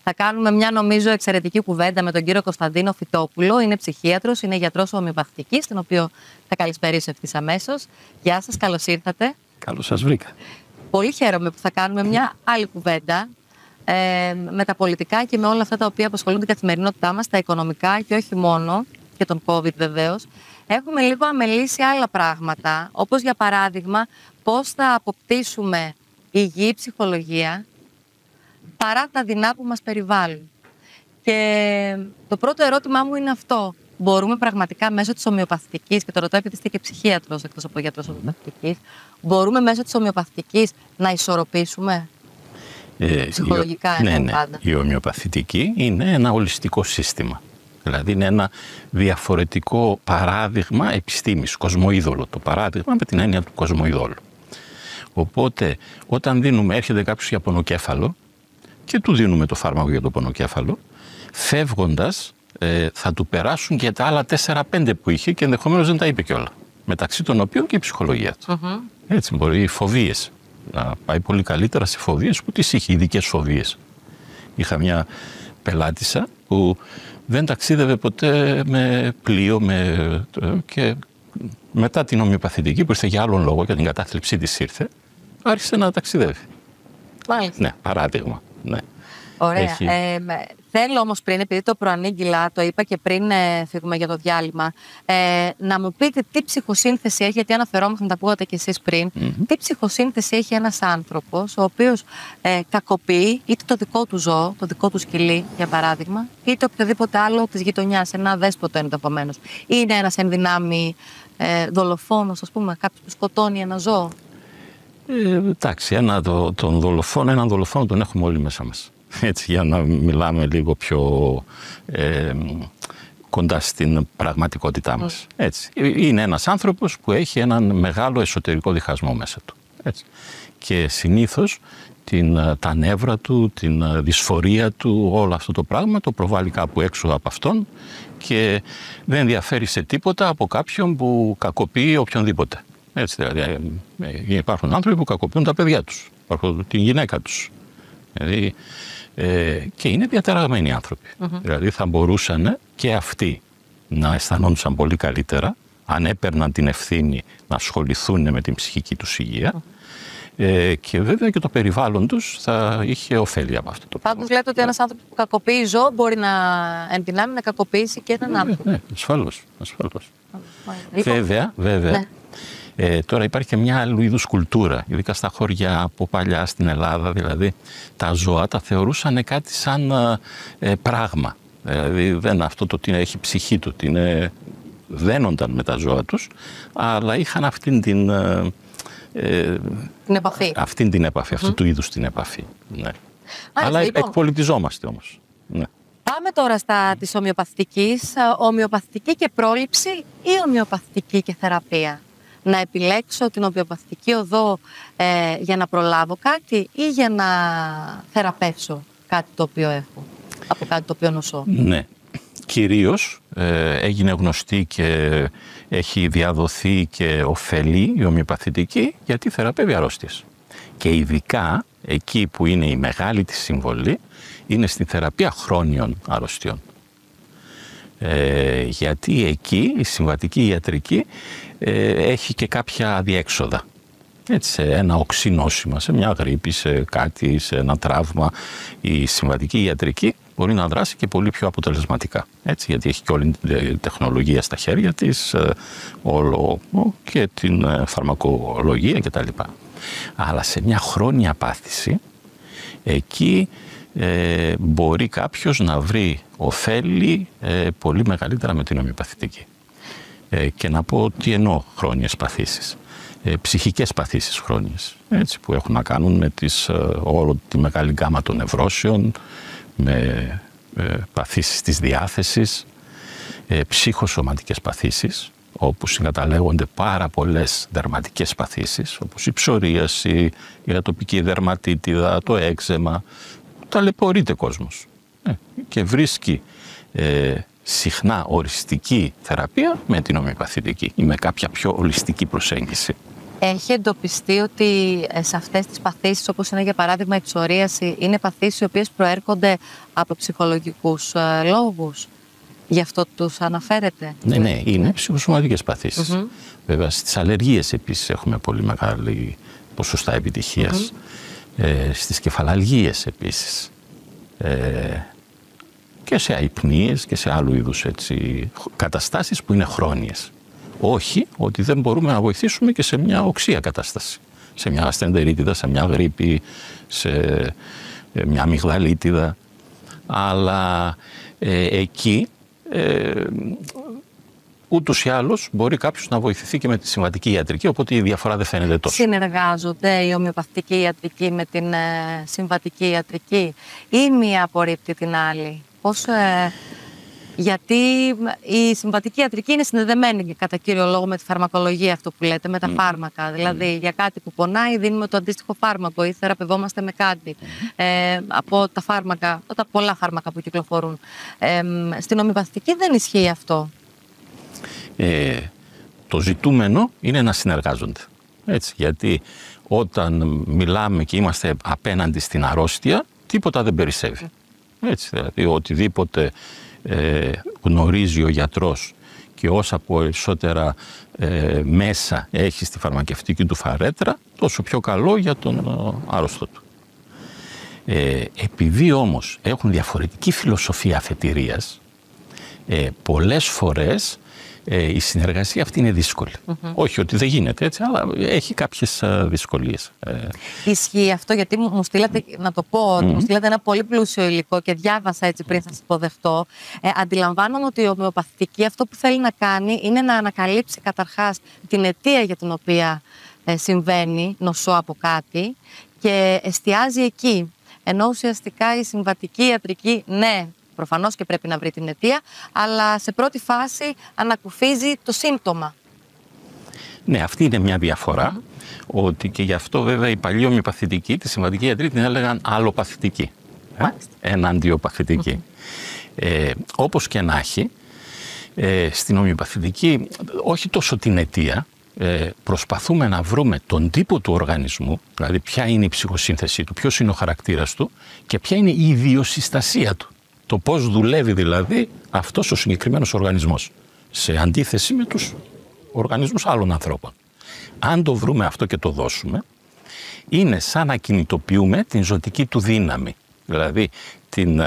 Θα κάνουμε μια, νομίζω, εξαιρετική κουβέντα με τον κύριο Κωνσταντίνο Φυτόπουλο. Είναι ψυχίατρος, είναι γιατρός ομοιοπαθητικής, τον οποίο θα καλησπερίσω ευθύς αμέσως. Γεια σας, καλώς ήρθατε. Καλώς σας βρήκα. Πολύ χαίρομαι που θα κάνουμε μια άλλη κουβέντα με τα πολιτικά και με όλα αυτά τα οποία απασχολούν την καθημερινότητά μας, τα οικονομικά και όχι μόνο, και τον COVID βεβαίως. Έχουμε λίγο αμελήσει άλλα πράγματα, όπως για παράδειγμα πώς θα αποκτήσουμε υγιή ψυχολογία παρά τα δεινά που μας περιβάλλουν. Και το πρώτο ερώτημά μου είναι αυτό. Μπορούμε πραγματικά μέσω της ομοιοπαθητικής, και το ρωτάω επειδή είστε και ψυχίατρος εκτός από γιατρός ομοιοπαθητικής, μπορούμε μέσω της ομοιοπαθητικής να ισορροπήσουμε ψυχολογικά? Ναι. Η ομοιοπαθητική είναι ένα ολιστικό σύστημα. Δηλαδή είναι ένα διαφορετικό παράδειγμα επιστήμης, κοσμοείδωλο. Το παράδειγμα με την έννοια του κοσμοειδόλου. Οπότε όταν έρχεται κάποιος για πονοκέφαλο και του δίνουμε το φάρμακο για το πονοκέφαλο, φεύγοντας θα του περάσουν και τα άλλα 4-5 που είχε και ενδεχομένως δεν τα είπε κιόλα. Μεταξύ των οποίων και η ψυχολογία του. Έτσι μπορεί οι φοβίες να πάει πολύ καλύτερα σε φοβίες που τις είχε, ειδικές φοβίες. Είχα μια πελάτησα που δεν ταξίδευε ποτέ με πλοίο και μετά την ομοιοπαθητική που ήρθε για άλλον λόγο, για την κατάθλιψή της ήρθε, άρχισε να ταξιδεύει. Μάλιστα. Ναι, παράδειγμα. Ναι. Ωραία. Θέλω όμως πριν, επειδή το προανήγγυλα, το είπα και πριν φύγουμε για το διάλειμμα, να μου πείτε τι ψυχοσύνθεση έχει, γιατί αναφερόμαστε, τα ακούγατε κι εσείς πριν, τι ψυχοσύνθεση έχει ένας άνθρωπος ο οποίος κακοποιεί είτε το δικό του ζώο, το δικό του σκυλί για παράδειγμα, είτε οποιοδήποτε άλλο της γειτονιάς, ένα δέσποτο ενδεχομένως. Είναι ένας ενδυνάμει δολοφόνος, ας πούμε, κάποιος που σκοτώνει ένα ζώο. Εντάξει, έναν δολοφόνο τον έχουμε όλοι μέσα μας. Έτσι, για να μιλάμε λίγο πιο κοντά στην πραγματικότητά μας. Έτσι. Είναι ένας άνθρωπος που έχει έναν μεγάλο εσωτερικό διχασμό μέσα του. Έτσι. Και συνήθως τα νεύρα του, την δυσφορία του, όλο αυτό το πράγμα το προβάλλει κάπου έξω από αυτόν και δεν ενδιαφέρει σε τίποτα από κάποιον που κακοποιεί οποιονδήποτε. Έτσι, δηλαδή, υπάρχουν άνθρωποι που κακοποιούν τα παιδιά τους, την γυναίκα τους. Δηλαδή, και είναι διαταραγμένοι άνθρωποι. Δηλαδή θα μπορούσαν και αυτοί να αισθανόντουσαν πολύ καλύτερα αν έπαιρναν την ευθύνη να ασχοληθούν με την ψυχική τους υγεία και βέβαια και το περιβάλλον τους θα είχε ωφέλη από αυτό το πράγμα. Πάντως λέτε ότι ένας άνθρωπος που κακοποιεί ζώο μπορεί να ενδυνάμει να κακοποιήσει και έναν άνθρωπο. Ναι, ασφαλώς. Βέβαια. Ναι. Τώρα υπάρχει και μια άλλου είδους κουλτούρα, ειδικά στα χωριά από παλιά στην Ελλάδα, δηλαδή τα ζώα τα θεωρούσαν κάτι σαν πράγμα. Δηλαδή δεν αυτό το ότι έχει ψυχή του, δένονταν με τα ζώα τους, αλλά είχαν αυτήν την επαφή. Αυτού του είδους την επαφή. Ναι. Αλλά εκπολιτιζόμαστε όμως. Ναι. Πάμε τώρα της ομοιοπαθητικής. Ομοιοπαθητική και πρόληψη ή ομοιοπαθητική και θεραπεία? Να επιλέξω την ομοιοπαθητική οδό για να προλάβω κάτι ή για να θεραπεύσω κάτι το οποίο έχω, από κάτι το οποίο νοσώ? Ναι. Κυρίως έγινε γνωστή και έχει διαδοθεί και ωφελεί η ομοιοπαθητική γιατί θεραπεύει αρρώστιες. Και ειδικά εκεί που είναι η μεγάλη της συμβολή είναι στην θεραπεία χρόνιων αρρωστιών. Γιατί εκεί η συμβατική ιατρική έχει και κάποια διέξοδα. Έτσι, σε ένα οξύ νόσημα, σε μια γρίπη, σε κάτι, σε ένα τραύμα, η συμβατική ιατρική μπορεί να δράσει και πολύ πιο αποτελεσματικά. Έτσι, γιατί έχει και όλη την τεχνολογία στα χέρια της, όλο και την φαρμακολογία κτλ. Αλλά σε μια χρόνια πάθηση, εκεί μπορεί κάποιος να βρει ωφέλη πολύ μεγαλύτερα με την ομοιοπαθητική. Και να πω τι εννοώ χρόνιες παθήσεις. Ψυχικές παθήσεις χρόνιες, έτσι, που έχουν να κάνουν με όλο τη μεγάλη γκάμα των νευρώσεων, με παθήσεις της διάθεσης, ψυχοσωματικές παθήσεις, όπου συγκαταλέγονται πάρα πολλές δερματικές παθήσεις, όπως η ψωρίαση, η ατοπική δερματίτιδα, το έξεμα. Ταλαιπωρείται κόσμος και βρίσκει συχνά οριστική θεραπεία με την ομοιοπαθητική ή με κάποια πιο ολιστική προσέγγιση. Έχει εντοπιστεί ότι σε αυτές τις παθήσεις, όπως είναι για παράδειγμα η ψωρίαση, είναι παθήσεις οι οποίες προέρχονται από ψυχολογικούς λόγους? Γι' αυτό τους αναφέρετε? Ναι, είναι ψυχοσωματικές παθήσεις. Βέβαια, στις αλλεργίες επίσης έχουμε πολύ μεγάλη ποσοστά επιτυχίας. Στις κεφαλαλγίες επίσης. Και σε αϊπνίες και σε άλλου είδους καταστάσεις που είναι χρόνιες. Όχι ότι δεν μπορούμε να βοηθήσουμε και σε μια οξία κατάσταση. Σε μια ασθεντερίτιδα, σε μια γρίπη, σε μια αμυγδαλίτιδα. Αλλά εκεί ούτως ή άλλως μπορεί κάποιος να βοηθηθεί και με τη συμβατική ιατρική, οπότε η διαφορά δεν φαίνεται τόσο. Συνεργάζονται η ομοιοπαθητική ιατρική με την συμβατική ιατρική ή μία απορρίπτει την άλλη? Γιατί η συμβατική ιατρική είναι συνδεδεμένη κατά κύριο λόγο με τη φαρμακολογία, αυτό που λέτε, με τα φάρμακα. Δηλαδή για κάτι που πονάει δίνουμε το αντίστοιχο φάρμακο ή θεραπευόμαστε με κάτι από τα φάρμακα, τα πολλά φάρμακα που κυκλοφορούν. Στην ομοιοπαθητική δεν ισχύει αυτό. Το ζητούμενο είναι να συνεργάζονται. Έτσι, γιατί όταν μιλάμε και είμαστε απέναντι στην αρρώστια, τίποτα δεν περισσεύει. Έτσι, δηλαδή οτιδήποτε γνωρίζει ο γιατρός και όσα περισσότερα μέσα έχει στη φαρμακευτική του φαρέτρα, τόσο πιο καλό για τον άρρωστο του. Επειδή όμως έχουν διαφορετική φιλοσοφία αφετηρίας, πολλές φορές η συνεργασία αυτή είναι δύσκολη. Όχι ότι δεν γίνεται έτσι, αλλά έχει κάποιες δυσκολίες. Ισχύει αυτό, γιατί μου στείλατε, να το πω, μου στείλατε ένα πολύ πλούσιο υλικό και διάβασα έτσι πριν σας υποδεχτώ. Αντιλαμβάνομαι ότι η ομοιοπαθητική αυτό που θέλει να κάνει είναι να ανακαλύψει καταρχάς την αιτία για την οποία συμβαίνει νοσό από κάτι και εστιάζει εκεί. Ενώ ουσιαστικά η συμβατική ιατρική, ναι, προφανώς και πρέπει να βρει την αιτία, αλλά σε πρώτη φάση ανακουφίζει το σύμπτωμα. Ναι, αυτή είναι μια διαφορά, ότι και γι' αυτό βέβαια η παλιή ομοιοπαθητική, τη συμβατική ιατρική την έλεγαν αλλοπαθητική, εναντιοπαθητική. Όπως και να έχει, στην ομοιοπαθητική όχι τόσο την αιτία, προσπαθούμε να βρούμε τον τύπο του οργανισμού, δηλαδή ποια είναι η ψυχοσύνθεσή του, ποιος είναι ο χαρακτήρας του και ποια είναι η ιδιοσυστασία του. Το πώς δουλεύει δηλαδή αυτός ο συγκεκριμένος οργανισμός σε αντίθεση με τους οργανισμούς άλλων ανθρώπων. Αν το βρούμε αυτό και το δώσουμε, είναι σαν να κινητοποιούμε την ζωτική του δύναμη. Δηλαδή την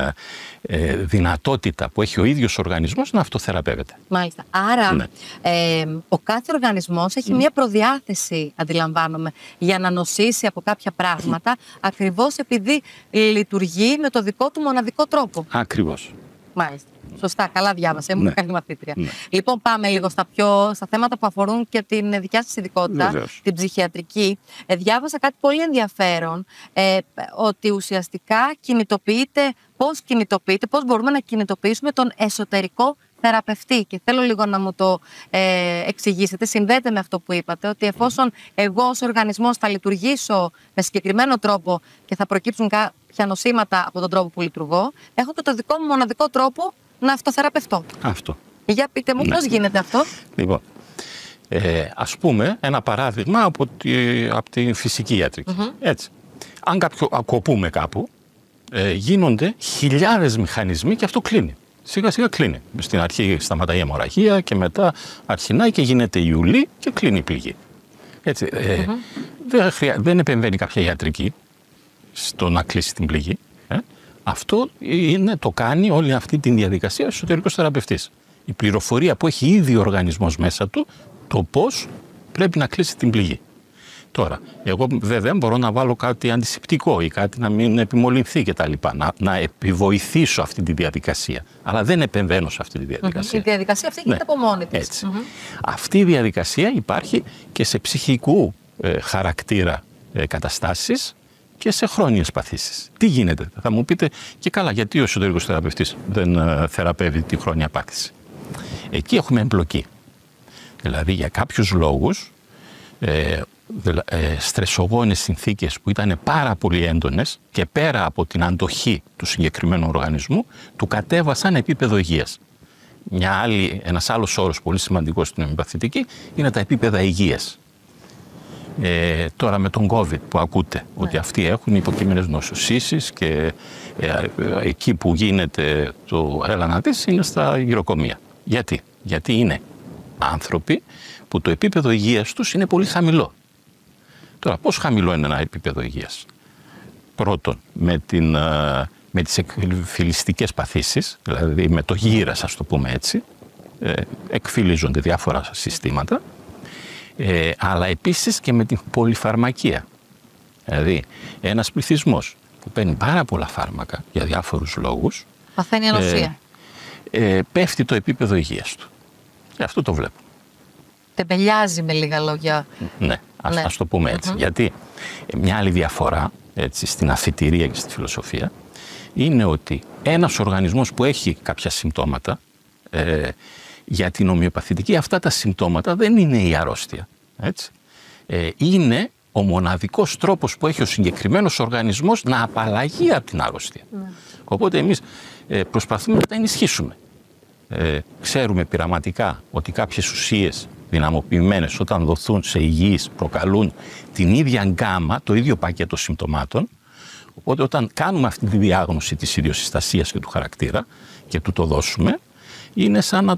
δυνατότητα που έχει ο ίδιος οργανισμός να αυτοθεραπεύεται. Μάλιστα. Άρα ο κάθε οργανισμός έχει μια προδιάθεση, αντιλαμβάνομαι, για να νοσήσει από κάποια πράγματα, ακριβώς επειδή λειτουργεί με το δικό του μοναδικό τρόπο. Ακριβώς. Μάλιστα. Σωστά, καλά διάβασα. Ήμουν καλή μαθήτρια. Λοιπόν, πάμε λίγο στα θέματα που αφορούν και την δικιά σας ειδικότητα, την ψυχιατρική. Διάβασα κάτι πολύ ενδιαφέρον, ότι ουσιαστικά πώς μπορούμε να κινητοποιήσουμε τον εσωτερικό θεραπευτή. Και θέλω λίγο να μου το εξηγήσετε. Συνδέεται με αυτό που είπατε, ότι εφόσον εγώ ως οργανισμός θα λειτουργήσω με συγκεκριμένο τρόπο και θα προκύψουν κάποια νοσήματα από τον τρόπο που λειτουργώ, έχω και το δικό μου μοναδικό τρόπο να αυτοθεραπευτώ. Αυτό. Για πείτε μου, πώς γίνεται αυτό? Λοιπόν, ας πούμε ένα παράδειγμα από τη φυσική ιατρική. Έτσι. Αν ακοπούμε κάπου, γίνονται χιλιάδες μηχανισμοί και αυτό κλείνει. Σιγά σιγά κλείνει. Στην αρχή σταματάει η αιμορραγία και μετά αρχινάει και γίνεται η ουλή και κλείνει η πληγή. Έτσι, δεν επεμβαίνει κάποια ιατρική στο να κλείσει την πληγή. Αυτό το κάνει όλη αυτή τη διαδικασία ο εσωτερικός θεραπευτής. Η πληροφορία που έχει ήδη ο οργανισμός μέσα του, το πώς πρέπει να κλείσει την πληγή. Τώρα, εγώ βέβαια μπορώ να βάλω κάτι αντισηπτικό ή κάτι να μην επιμολυνθεί κτλ. Να επιβοηθήσω αυτή τη διαδικασία. Αλλά δεν επεμβαίνω σε αυτή τη διαδικασία. Η διαδικασία αυτή γίνεται από μόνη της. Έτσι. Αυτή η διαδικασία υπάρχει και σε ψυχικού χαρακτήρα καταστάσεις και σε χρόνιες παθήσεις. Τι γίνεται? Θα μου πείτε, και καλά, γιατί ο εσωτερικός θεραπευτής δεν θεραπεύει τη χρόνια πάθηση? Εκεί έχουμε εμπλοκή. Δηλαδή για κάποιους λόγους στρεσογόνες συνθήκες που ήταν πάρα πολύ έντονες και πέρα από την αντοχή του συγκεκριμένου οργανισμού του κατέβασαν επίπεδο υγείας. Ένας άλλος όρος πολύ σημαντικός στην ομοιοπαθητική είναι τα επίπεδα υγείας. Τώρα με τον COVID που ακούτε, ότι αυτοί έχουν υποκείμενες νοσοσύσεις και εκεί που γίνεται το έλα να δεις είναι στα γυροκομεία. Γιατί είναι άνθρωποι που το επίπεδο υγείας τους είναι πολύ χαμηλό. Τώρα, πώς χαμηλό είναι ένα επίπεδο υγείας? Πρώτον, με τις εκφυλιστικές παθήσεις, δηλαδή με το γύρας, ας το πούμε έτσι, εκφυλίζονται διάφορα συστήματα, αλλά επίσης και με την πολυφαρμακία. Δηλαδή, ένας πληθυσμός που παίρνει πάρα πολλά φάρμακα για διάφορους λόγους, παθαίνει ανοσία. Πέφτει το επίπεδο υγείας του. Και αυτό το βλέπουμε. Τεμπελιάζει με λίγα λόγια. Ναι, ας το πούμε έτσι. Γιατί μια άλλη διαφορά, έτσι, στην αφιτηρία και στη φιλοσοφία είναι ότι ένας οργανισμός που έχει κάποια συμπτώματα, για την ομοιοπαθητική αυτά τα συμπτώματα δεν είναι η αρρώστια. Έτσι. Είναι ο μοναδικός τρόπος που έχει ο συγκεκριμένος οργανισμός να απαλλαγεί από την αρρώστια. Οπότε εμείς προσπαθούμε να τα ενισχύσουμε. Ξέρουμε πειραματικά ότι κάποιες ουσίες δυναμοποιημένες όταν δοθούν σε υγιείς προκαλούν την ίδια γκάμα, το ίδιο πακέτο συμπτωμάτων. Οπότε όταν κάνουμε αυτή τη διάγνωση της ιδιοσυστασίας και του χαρακτήρα και του το δώσουμε, είναι σαν να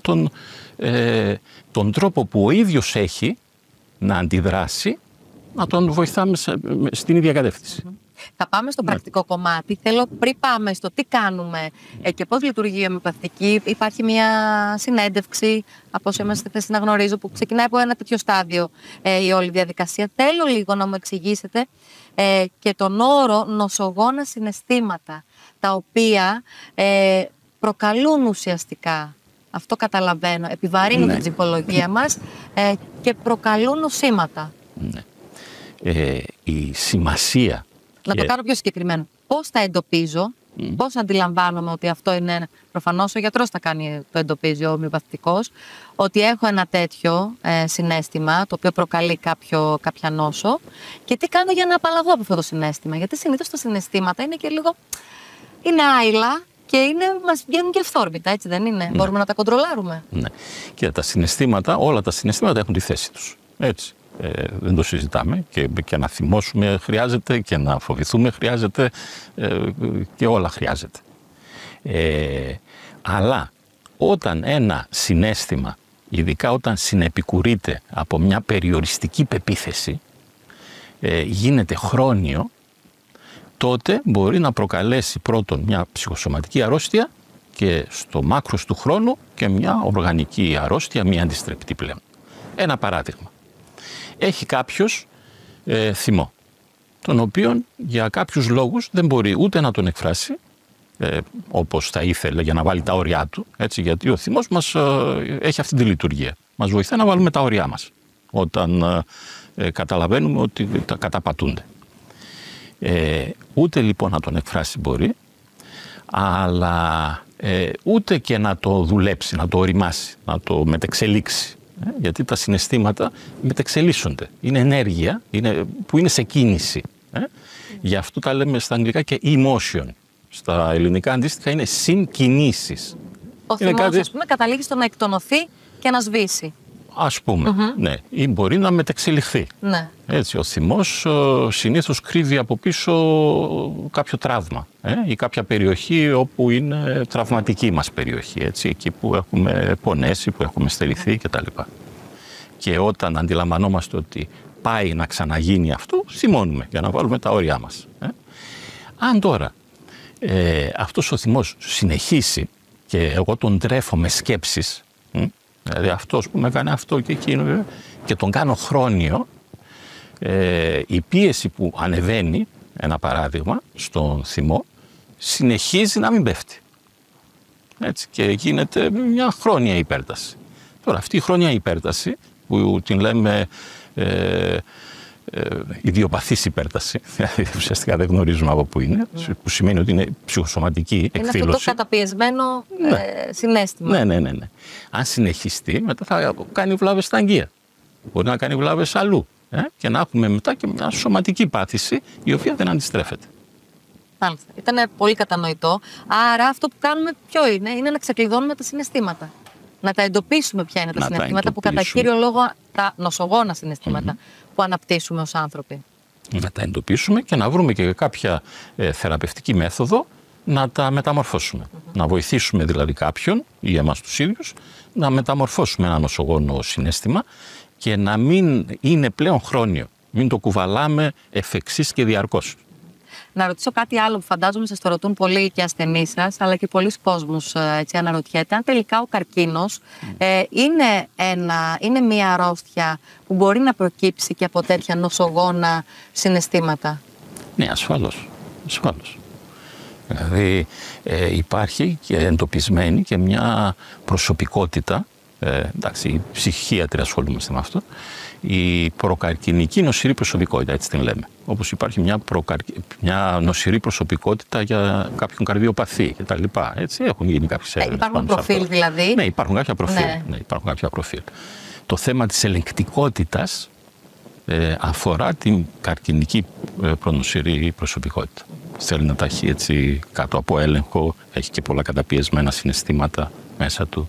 τον τρόπο που ο ίδιος έχει να αντιδράσει, να τον βοηθάμε στην ίδια κατεύθυνση. Θα πάμε στο πρακτικό κομμάτι. Θέλω πριν πάμε στο τι κάνουμε και πώς λειτουργεί η ομοιοπαθητική. Υπάρχει μια συνέντευξη, από όσο είμαστε θέση να γνωρίζω, που ξεκινάει από ένα τέτοιο στάδιο η όλη διαδικασία. Θέλω λίγο να μου εξηγήσετε και τον όρο νοσογόνα συναισθήματα, τα οποία προκαλούν ουσιαστικά, αυτό καταλαβαίνω, επιβαρύνουν την ψυχολογία μας και προκαλούν νοσήματα. Ναι. Η σημασία... Να το κάνω πιο συγκεκριμένο. Πώς τα εντοπίζω, πώς αντιλαμβάνομαι ότι αυτό είναι, προφανώς ο γιατρός θα κάνει, το εντοπίζει ο ομοιοπαθητικός, ότι έχω ένα τέτοιο συναίσθημα το οποίο προκαλεί κάποια νόσο και τι κάνω για να απαλλαγώ από αυτό το συναίσθημα. Γιατί συνήθως τα συναισθήματα είναι και λίγο, είναι άειλα και μας βγαίνουν και ευθόρμητα, έτσι δεν είναι? Ναι. Μπορούμε να τα κοντρολάρουμε. Ναι. Και τα συναισθήματα, όλα τα συναισθήματα έχουν τη θέση τους. Έτσι. Δεν το συζητάμε και να θυμώσουμε χρειάζεται και να φοβηθούμε χρειάζεται και όλα χρειάζεται. Αλλά όταν ένα συναίσθημα, ειδικά όταν συνεπικουρείται από μια περιοριστική πεποίθηση, γίνεται χρόνιο, τότε μπορεί να προκαλέσει πρώτον μια ψυχοσωματική αρρώστια και στο μάκρος του χρόνου και μια οργανική αρρώστια, μια αντιστρεπτή πλέον. Ένα παράδειγμα. Έχει κάποιος θυμό, τον οποίον για κάποιους λόγους δεν μπορεί ούτε να τον εκφράσει όπως θα ήθελε για να βάλει τα όρια του, έτσι, γιατί ο θυμός μας έχει αυτή τη λειτουργία. Μας βοηθάει να βάλουμε τα όρια μας όταν καταλαβαίνουμε ότι τα καταπατούνται. Ούτε λοιπόν να τον εκφράσει μπορεί, αλλά ούτε και να το δουλέψει, να το οριμάσει, να το μετεξελίξει. Γιατί τα συναισθήματα μετεξελίσσονται. Είναι ενέργεια που είναι σε κίνηση. Γι' αυτό τα λέμε στα αγγλικά και emotion. Στα ελληνικά αντίστοιχα είναι συγκινήσεις. Ο θυμός, ας πούμε, καταλήγει στο να εκτονωθεί και να σβήσει. Ας πούμε, ναι. Ή μπορεί να μετεξελιχθεί. Ναι. Έτσι, ο θυμός συνήθως κρύβει από πίσω κάποιο τραύμα ή κάποια περιοχή όπου είναι τραυματική μας περιοχή, έτσι, εκεί που έχουμε πονέσει, που έχουμε στερηθεί κτλ. Και όταν αντιλαμβανόμαστε ότι πάει να ξαναγίνει αυτό, θυμώνουμε για να βάλουμε τα όρια μας. Αν τώρα αυτός ο θυμός συνεχίσει και εγώ τον τρέφω με σκέψεις, δηλαδή αυτός που με έκανε αυτό και εκείνο και τον κάνω χρόνιο, η πίεση που ανεβαίνει, ένα παράδειγμα, στον θυμό, συνεχίζει να μην πέφτει. Έτσι, και γίνεται μια χρόνια υπέρταση. Τώρα αυτή η χρόνια υπέρταση, που την λέμε ιδιοπαθής υπέρταση, δηλαδή ουσιαστικά δεν γνωρίζουμε από πού είναι, που σημαίνει ότι είναι ψυχοσωματική εκδήλωση. Είναι αυτό το καταπιεσμένο συναίσθημα. Ναι. Αν συνεχιστεί, μετά θα κάνει βλάβες στα αγγεία. Μπορεί να κάνει βλάβες αλλού. Και να έχουμε μετά και μια σωματική πάθηση, η οποία δεν αντιστρέφεται. Μάλιστα. Ήταν πολύ κατανοητό. Άρα αυτό που κάνουμε ποιο είναι? Είναι να ξεκλειδώνουμε τα συναισθήματα. Να τα εντοπίσουμε ποια είναι τα συναισθήματα που κατά κύριο λόγο τα νοσογόνα συναισθήματα που αναπτύσσουμε ως άνθρωποι. Να τα εντοπίσουμε και να βρούμε και κάποια θεραπευτική μέθοδο να τα μεταμορφώσουμε. Να βοηθήσουμε δηλαδή κάποιον ή εμάς τους ίδιους να μεταμορφώσουμε ένα νοσογόνο συναίσθημα και να μην είναι πλέον χρόνιο. Μην το κουβαλάμε εφ' εξής και διαρκώς. Να ρωτήσω κάτι άλλο που φαντάζομαι σας το ρωτούν πολλοί και ασθενείς σας, αλλά και πολλοί κόσμος έτσι αναρωτιέται. Αν τελικά ο καρκίνος είναι μια αρρώστια που μπορεί να προκύψει και από τέτοια νοσογόνα συναισθήματα. Ναι, ασφαλώς. Δηλαδή υπάρχει και εντοπισμένη και μια προσωπικότητα, εντάξει, οι ψυχίατροι ασχολούμαστε με αυτό, η προκαρκινική νοσηρή προσωπικότητα, έτσι την λέμε. Όπως υπάρχει μια νοσηρή προσωπικότητα για κάποιον καρδιοπαθή κτλ. Έτσι έχουν γίνει κάποιες έρευνες. Υπάρχουν προφίλ δηλαδή. Ναι, υπάρχουν κάποια προφίλ. Ναι, υπάρχουν κάποια προφίλ. Το θέμα της ελεγκτικότητας αφορά την καρκινική προνοσηρή προσωπικότητα. Θέλει να τα έχει έτσι κάτω από έλεγχο, έχει και πολλά καταπιεσμένα συναισθήματα μέσα του.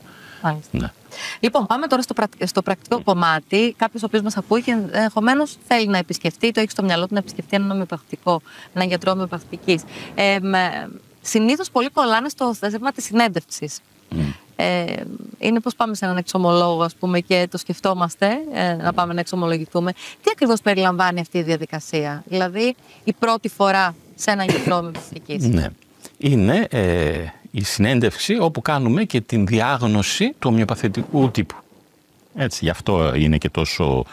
Ναι. Λοιπόν, πάμε τώρα στο πρακτικό κομμάτι. Κάποιος ο οποίος μας ακούει και ενδεχομένως θέλει να επισκεφτεί, το έχει στο μυαλό του να επισκεφτεί έναν ομοιοπαθητικό, έναν γιατρό ομοιοπαθητικής. Συνήθως πολύ κολλάνε στο θέμα της συνέντευξης. Είναι πως πάμε σε έναν εξομολόγο, ας πούμε, και το σκεφτόμαστε να πάμε να εξομολογηθούμε. Τι ακριβώς περιλαμβάνει αυτή η διαδικασία, δηλαδή η πρώτη φορά σε έναν γιατρό ομοιοπαθητικής? Ναι. Είναι η συνέντευξη όπου κάνουμε και την διάγνωση του ομοιοπαθητικού τύπου. Έτσι, γι' αυτό είναι και τόσο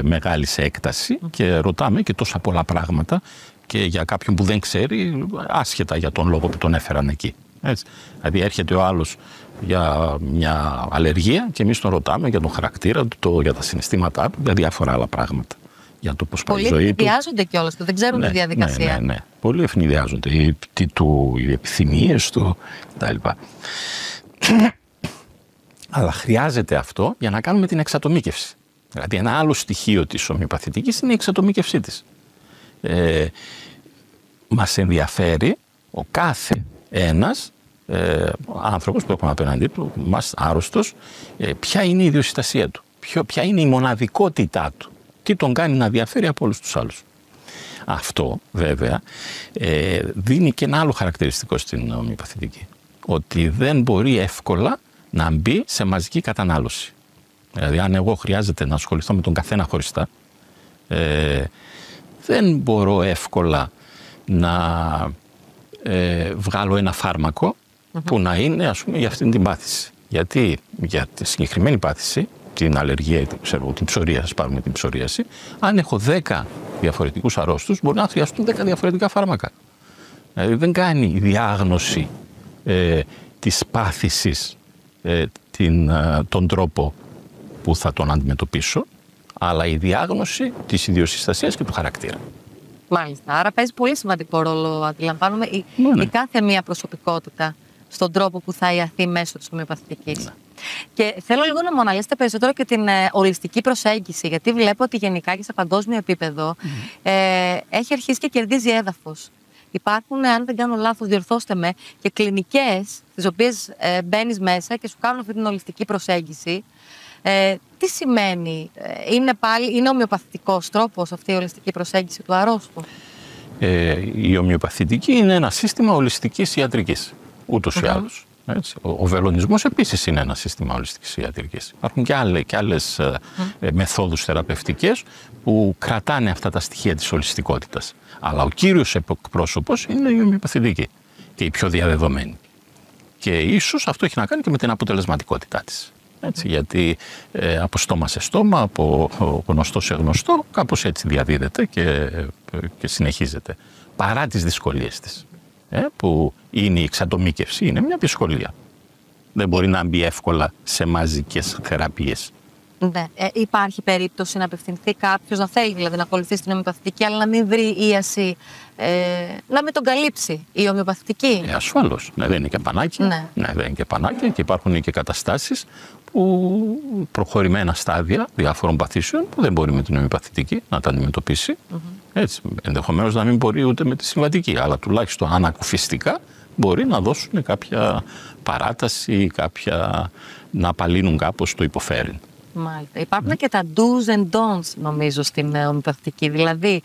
μεγάλη σε έκταση και ρωτάμε και τόσα πολλά πράγματα και για κάποιον που δεν ξέρει, άσχετα για τον λόγο που τον έφεραν εκεί. Έτσι. Δηλαδή έρχεται ο άλλος για μια αλλεργία και εμείς τον ρωτάμε για τον χαρακτήρα του, για τα συναισθήματά του, για διάφορα άλλα πράγματα. Για το πώς πάει η ζωή του. Πολλοί ευνηδιάζονται κιόλας και δεν ξέρουν τη διαδικασία. Ναι. Πολλοί ευνηδιάζονται. Οι επιθυμίες του κτλ. Αλλά χρειάζεται αυτό για να κάνουμε την εξατομίκευση. Δηλαδή ένα άλλο στοιχείο της ομοιοπαθητικής είναι η εξατομίκευσή της. Μας ενδιαφέρει ο κάθε ένας άνθρωπος που έχουμε απέναντί του, μας άρρωστος, ποια είναι η ιδιοσυστασία του, ποια είναι η μοναδικότητά του, τι τον κάνει να διαφέρει από όλους τους άλλους. Αυτό βέβαια δίνει και ένα άλλο χαρακτηριστικό στην ομοιοπαθητική, ότι δεν μπορεί εύκολα να μπει σε μαζική κατανάλωση. Δηλαδή αν εγώ χρειάζεται να ασχοληθώ με τον καθένα χωριστά, δεν μπορώ εύκολα να βγάλω ένα φάρμακο που να είναι, ας πούμε, για αυτήν την πάθηση. Γιατί για τη συγκεκριμένη πάθηση, την αλλεργία ή την ψωρίαση, πάρουμε την ψωρίαση, αν έχω 10 διαφορετικούς αρρώστους, μπορεί να χρειαστούν 10 διαφορετικά φάρμακα. Δηλαδή δεν κάνει η διάγνωση της πάθησης τον τρόπο που θα τον αντιμετωπίσω, αλλά η διάγνωση της ιδιοσυστασίας και του χαρακτήρα. Μάλιστα. Άρα παίζει πολύ σημαντικό ρόλο, αντιλαμβάνομαι, η κάθε μία προσωπικότητα στον τρόπο που θα ιαθεί μέσω της ομοιοπαθητικής. Και θέλω λίγο να μου αναλύσετε περισσότερο και την ολιστική προσέγγιση, γιατί βλέπω ότι γενικά και σε παγκόσμιο επίπεδο έχει αρχίσει και κερδίζει έδαφος. Υπάρχουν, αν δεν κάνω λάθος, διορθώστε με, και κλινικές τις οποίες μπαίνεις μέσα και σου κάνουν αυτή την ολιστική προσέγγιση. Τι σημαίνει, είναι ομοιοπαθητικός τρόπος αυτή η ολιστική προσέγγιση του αρρώστου? Η ομοιοπαθητική είναι ένα σύστημα ολιστικής ιατρικής, ούτως ή άλλως. Έτσι. Ο βελονισμός επίσης είναι ένα σύστημα ολιστικής ιατρικής. Υπάρχουν και άλλες μεθόδους θεραπευτικές που κρατάνε αυτά τα στοιχεία της ολιστικότητας. Αλλά ο κύριος εκπρόσωπος είναι η ομοιοπαθητική και η πιο διαδεδομένη. Και ίσως αυτό έχει να κάνει και με την αποτελεσματικότητά της. Έτσι, γιατί από στόμα σε στόμα, από γνωστό σε γνωστό, κάπως έτσι διαδίδεται και συνεχίζεται. Παρά τις δυσκολίες της, που είναι η εξατομίκευση, είναι μια δυσκολία. Δεν μπορεί να μπει εύκολα σε μαζικές θεραπείες. Ναι. Υπάρχει περίπτωση να απευθυνθεί κάποιος, να θέλει δηλαδή να ακολουθήσει την ομοιοπαθητική, αλλά να μην βρει ίαση, να μην τον καλύψει η ομοιοπαθητική? Ασφαλώς. Ναι, δεν είναι και πανάκια. Ναι, δεν είναι και πανάκια και υπάρχουν και καταστάσεις που προχωρημένα στάδια διάφορων παθήσεων που δεν μπορεί με την ομοιοπαθητική να τα αντιμετωπίσει. Έτσι, ενδεχομένως να μην μπορεί ούτε με τη συμβατική, αλλά τουλάχιστον ανακουφιστικά μπορεί να δώσουν κάποια παράταση ή να απαλύνουν κάπως το υποφέρειν. Μάλιστα. Υπάρχουν και τα do's and don'ts, νομίζω, στην ομοιοπαθητική. Δηλαδή,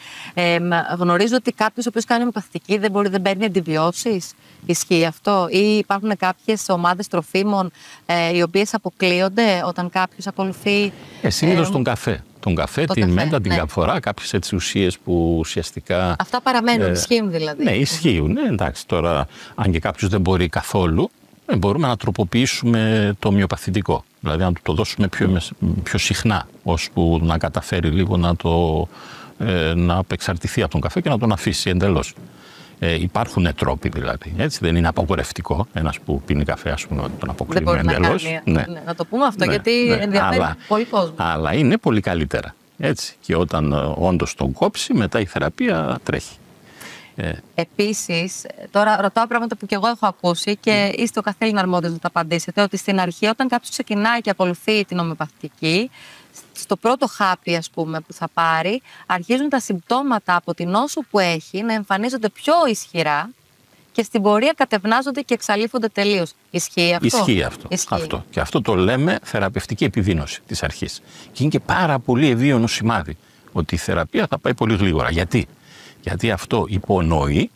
γνωρίζω ότι κάποιος ο οποίος κάνει ομοιοπαθητική δεν παίρνει αντιβιώσεις. Ισχύει αυτό? Ή υπάρχουν κάποιες ομάδες τροφίμων οι οποίες αποκλείονται όταν κάποιος ακολουθεί. Συνήθως τον καφέ. Τον καφέ, την μέντα, την καμφορά, κάποιες έτσι ουσίες που ουσιαστικά. Αυτά παραμένουν, ισχύουν δηλαδή. Ναι, ισχύουν. Εντάξει, τώρα, αν και κάποιος δεν μπορεί καθόλου, μπορούμε να τροποποιήσουμε το ομοιοπαθητικό. Δηλαδή, να του το δώσουμε πιο συχνά, ώσπου να καταφέρει λίγο να απεξαρτηθεί από τον καφέ και να τον αφήσει εντελώς. Υπάρχουν τρόποι δηλαδή. Έτσι, δεν είναι απαγορευτικό ένας που πίνει καφέ, ας πούμε, να τον αποκλείουμε εντελώς. Να το πούμε αυτό, γιατί ενδιαφέρει πολύ κόσμο. Αλλά είναι πολύ καλύτερα. Έτσι. Και όταν όντως τον κόψει, μετά η θεραπεία τρέχει. Επίσης, τώρα ρωτάω πράγματα που και εγώ έχω ακούσει και είστε ο καθένα αρμόδιος να τα απαντήσετε, ότι στην αρχή όταν κάποιος ξεκινάει και ακολουθεί την ομοιοπαθητική, στο πρώτο χάπι, ας πούμε, που θα πάρει, αρχίζουν τα συμπτώματα από την νόσο που έχει να εμφανίζονται πιο ισχυρά και στην πορεία κατευνάζονται και εξαλείφονται τελείως. Ισχύει αυτό? Ισχύει αυτό. Και αυτό το λέμε θεραπευτική επιδείνωση της αρχής. Και είναι και πάρα πολύ ευίωνο σημάδι ότι η θεραπεία θα πάει πολύ γλίγορα. Γιατί αυτό υπονοεί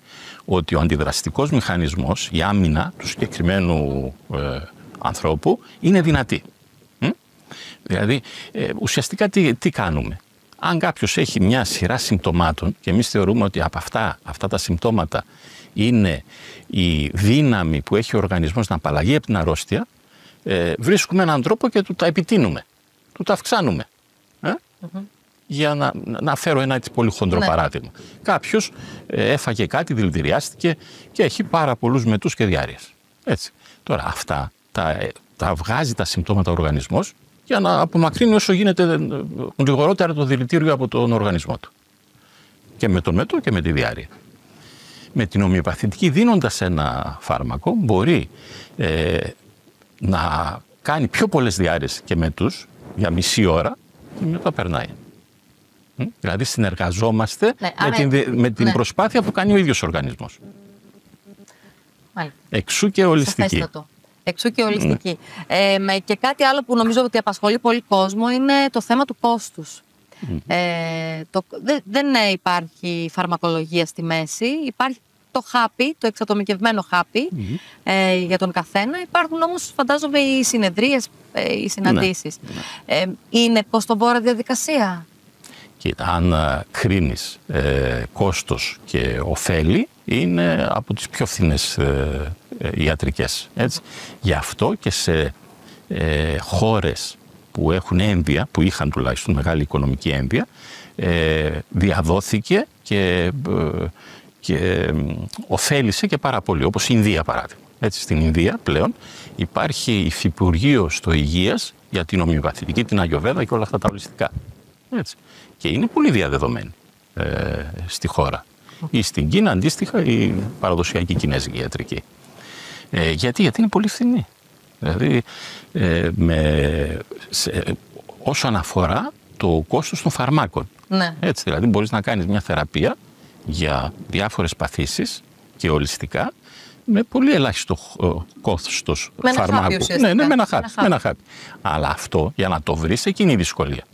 ότι ο αντιδραστικός μηχανισμός, η άμυνα του συγκεκριμένου ανθρώπου είναι δυνατή. Δηλαδή, ουσιαστικά τι κάνουμε? Αν κάποιος έχει μια σειρά συμπτωμάτων και εμείς θεωρούμε ότι από αυτά τα συμπτώματα είναι η δύναμη που έχει ο οργανισμός να απαλλαγεί από την αρρώστια, βρίσκουμε έναν τρόπο και του τα επιτείνουμε, του τα αυξάνουμε. Για να φέρω ένα έτσι πολύ χοντρό παράδειγμα. Κάποιος έφαγε κάτι, δηλητηριάστηκε και έχει πάρα πολλούς μετούς και διάρειες. Έτσι. Τώρα αυτά τα βγάζει τα συμπτώματα ο οργανισμός για να απομακρύνει όσο γίνεται γρηγορότερα το δηλητήριο από τον οργανισμό του. Και με τον μετό και με τη διάρρεια. Με την ομοιοπαθητική, δίνοντας ένα φάρμακο, μπορεί να κάνει πιο πολλές διάρρειες και μετούς για μισή ώρα και μετά περνάει. Δηλαδή συνεργαζόμαστε με την προσπάθεια που κάνει ο ίδιος ο οργανισμός. Μάλιστα. Εξού και ολιστική. Σαφέστατο. Εξού και ολιστική. Και κάτι άλλο που νομίζω ότι απασχολεί πολύ κόσμο είναι το θέμα του κόστους. Δεν υπάρχει φαρμακολογία στη μέση. Υπάρχει το χάπι, το εξατομικευμένο χάπι για τον καθένα. Υπάρχουν όμως, φαντάζομαι, οι συνεδρίες, οι συναντήσεις. Είναι προς τον πόρα διαδικασία? Κοίτα, αν κρίνεις κόστος και ωφέλη, είναι από τις πιο φθηνές ιατρικές. Έτσι. Γι' αυτό και σε χώρες που έχουν έμβια, που είχαν τουλάχιστον μεγάλη οικονομική έμβια, διαδόθηκε και ωφέλησε και πάρα πολύ, όπως η Ινδία παράδειγμα. Έτσι, στην Ινδία πλέον υπάρχει υφυπουργείο στο υγείας για την ομοιοπαθητική, την Αγιοβέδα και όλα αυτά τα ολιστικά. Έτσι. Και είναι πολύ διαδεδομένη στη χώρα. Ή στην Κίνα αντίστοιχα η παραδοσιακή κινέζικη ιατρική. Γιατί είναι πολύ φθηνή. Δηλαδή όσον αφορά το κόστος των φαρμάκων. Ναι. Έτσι, δηλαδή μπορείς να κάνεις μια θεραπεία για διάφορες παθήσεις και ολιστικά με πολύ ελάχιστο κόστος φαρμάκου. Ναι, με ένα χάπι. Αλλά αυτό για να το βρεις, εκεί είναι η δυσκολία.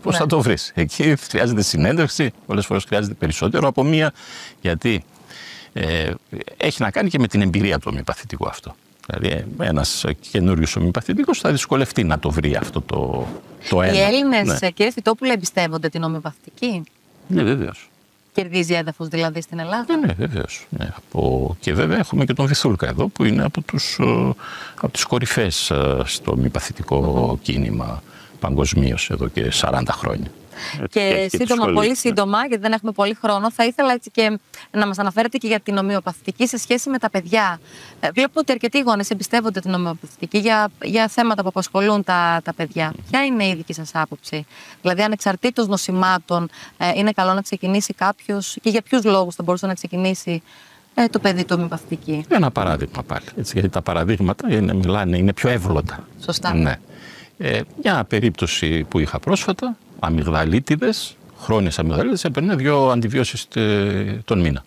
Πώς θα το βρεις? Εκεί χρειάζεται συνέντευξη, πολλές φορές χρειάζεται περισσότερο από μία, γιατί έχει να κάνει και με την εμπειρία του ομοιοπαθητικού αυτό. Δηλαδή ένας καινούριος ομοιοπαθητικός θα δυσκολευτεί να το βρει αυτό το ένα. Οι Έλληνες, κύριε Φυτόπουλε, εμπιστεύονται την ομοιοπαθητική? Ναι, βεβαίως. Κερδίζει έδαφος δηλαδή στην Ελλάδα? Ναι, βεβαίως. Ναι. Και βέβαια έχουμε και τον Βυθούλκα εδώ που είναι από τις κορυφές στο ομοιοπαθητικό κίνημα παγκοσμίως εδώ και 40 χρόνια. Και σύντομα, πολύ σύντομα, γιατί δεν έχουμε πολύ χρόνο, θα ήθελα έτσι και να μας αναφέρετε και για την ομοιοπαθητική σε σχέση με τα παιδιά. Βλέπω ότι αρκετοί γονείς εμπιστεύονται την ομοιοπαθητική για θέματα που απασχολούν τα παιδιά. Ποια είναι η δική σας άποψη? Δηλαδή, ανεξαρτήτως νοσημάτων, είναι καλό να ξεκινήσει κάποιος και για ποιους λόγους θα μπορούσε να ξεκινήσει το παιδί του ομοιοπαθητική? Ένα παράδειγμα πάλι. Έτσι, γιατί τα παραδείγματα είναι πιο εύγλωτα. Σωστά. Ναι. Μια περίπτωση που είχα πρόσφατα, αμυγδαλίτιδες, χρόνιες αμυγδαλίτιδες, έπαιρνε 2 αντιβιώσεις τον μήνα.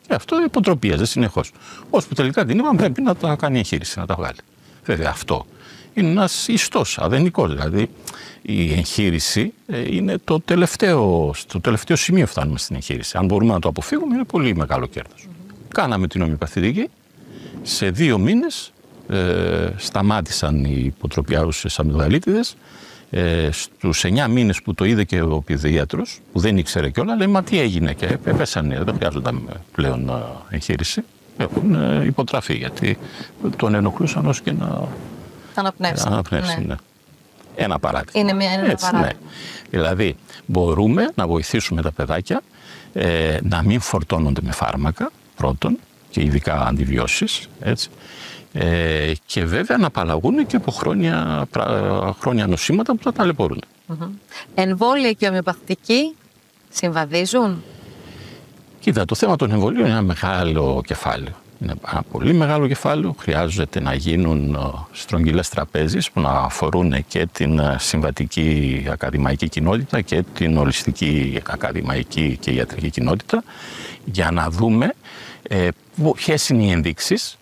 Και αυτό υποτροπίαζε συνεχώς. Ώσπου τελικά την είπαμε πρέπει να τα κάνει εγχείρηση, να τα βγάλει. Βέβαια αυτό είναι ένας ιστός, αδενικός. Δηλαδή η εγχείρηση είναι στο τελευταίο σημείο φτάνουμε στην εγχείρηση. Αν μπορούμε να το αποφύγουμε είναι πολύ μεγάλο κέρδος. Κάναμε την ομοιοπαθητική, σε 2 μήνες σταμάτησαν οι υποτροπιάρουσες αμυγδαλίτιδες. Στους 9 μήνες που το είδε και ο παιδίατρος, που δεν ήξερε κιόλα, λέει μα τι έγινε και πέσανε, δεν χρειάζονταν πλέον εγχείρηση. Έχουν υποτραφεί γιατί τον ενοχλούσαν όσο και να αναπνεύσει. Ναι. Ένα παράδειγμα. Είναι ένα παράδειγμα. Ναι. Δηλαδή μπορούμε να βοηθήσουμε τα παιδάκια να μην φορτώνονται με φάρμακα πρώτον και ειδικά αντιβιώσεις, έτσι. Και βέβαια να απαλλαγούν και από χρόνια νοσήματα που θα ταλαιπωρούν. Εμβόλια και ομοιοπαθητική συμβαδίζουν? Κοίτα, το θέμα των εμβολίων είναι ένα μεγάλο κεφάλαιο. Είναι ένα πολύ μεγάλο κεφάλαιο. Χρειάζεται να γίνουν στρογγυλές τραπέζεις που να αφορούν και την συμβατική ακαδημαϊκή κοινότητα και την ολιστική ακαδημαϊκή και ιατρική κοινότητα για να δούμε ποιες είναι οι ενδείξεις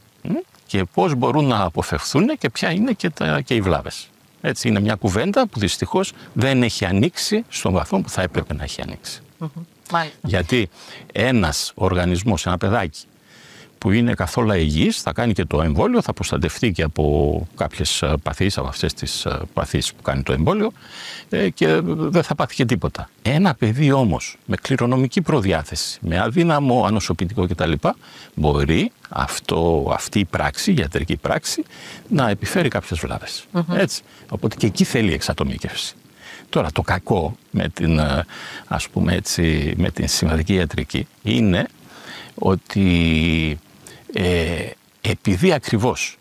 και πώς μπορούν να αποφευθούν και ποια είναι και οι βλάβες. Έτσι, είναι μια κουβέντα που δυστυχώς δεν έχει ανοίξει στον βαθμό που θα έπρεπε να έχει ανοίξει. Γιατί ένας οργανισμός, ένα παιδάκι που είναι καθόλου υγιής, θα κάνει και το εμβόλιο, θα προστατευτεί και από κάποιες παθήσεις, από αυτές τις παθήσεις που κάνει το εμβόλιο και δεν θα πάθει και τίποτα. Ένα παιδί όμως με κληρονομική προδιάθεση, με αδύναμο ανοσοποιητικό κτλ. Μπορεί αυτή η πράξη, η ιατρική πράξη, να επιφέρει κάποιες βλάβες. Έτσι. Οπότε και εκεί θέλει εξατομίκευση. Τώρα το κακό με την, ας πούμε έτσι, με την συμβατική ιατρική είναι ότι επειδή ακριβώς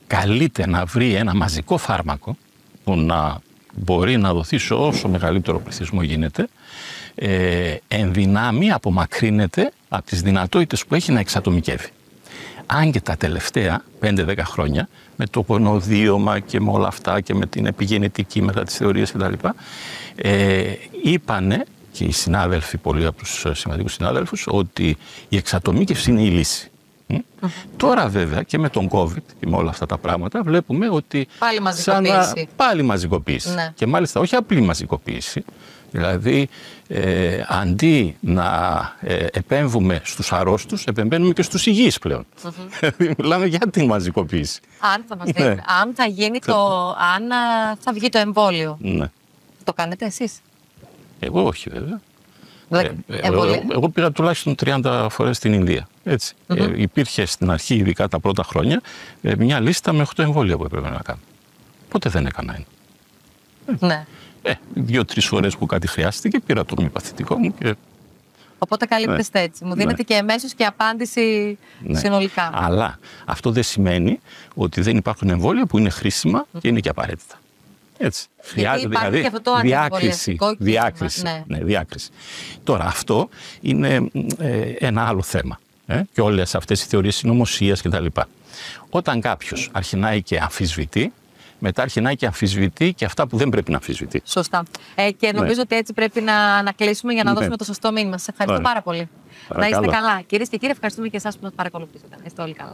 καλείται να βρει ένα μαζικό φάρμακο που να μπορεί να δοθεί σε όσο μεγαλύτερο πληθυσμό γίνεται, εν δυνάμει απομακρύνεται από τις δυνατότητες που έχει να εξατομικεύει. Αν και τα τελευταία 5-10 χρόνια, με το γονοδίωμα και με όλα αυτά και με την επιγενετική μετά τις θεωρίες κτλ. Είπανε και οι συνάδελφοι, πολλοί από τους σημαντικούς συνάδελφους, ότι η εξατομίκευση είναι η λύση. Τώρα βέβαια και με τον COVID και με όλα αυτά τα πράγματα βλέπουμε ότι πάλι μαζικοποίηση. Ναι. Και μάλιστα όχι απλή μαζικοποίηση. Δηλαδή αντί να επέμβουμε στους αρρώστους, επεμβαίνουμε και στους υγιείς πλέον. Μιλάμε για την μαζικοποίηση. Αν θα μας δείτε, αν θα γίνει αν θα βγει το εμβόλιο. Ναι. Το κάνετε εσείς? Εγώ όχι βέβαια. Εγώ πήγα τουλάχιστον 30 φορές στην Ινδία. Έτσι. Υπήρχε στην αρχή, ειδικά τα πρώτα χρόνια, μια λίστα με 8 εμβόλια που έπρεπε να κάνω. Ποτέ δεν έκανα ένα. Ναι. 2-3 φορές που κάτι χρειάστηκε, πήρα το ομοιοπαθητικό μου και... Οπότε καλύπτεστε έτσι. Μου δίνετε και εμέσως και απάντηση συνολικά. Αλλά αυτό δεν σημαίνει ότι δεν υπάρχουν εμβόλια που είναι χρήσιμα και είναι και απαραίτητα. Έτσι. Χρειάζεται δηλαδή και αυτό το διάκριση. Τώρα αυτό είναι ένα άλλο θέμα. Και όλες αυτές οι θεωρίες συνωμοσίας κτλ. Όταν κάποιος αρχινάει και αμφισβητεί, μετά αρχινάει και αμφισβητεί και αυτά που δεν πρέπει να αμφισβητεί. Σωστά. Και νομίζω ότι έτσι πρέπει να κλείσουμε για να δώσουμε το σωστό μήνυμα. Σας ευχαριστώ πάρα πολύ. Να είστε καλά. Κυρίες και κύριοι, ευχαριστούμε και εσάς που μας παρακολουθήσατε. Να είστε όλοι καλά.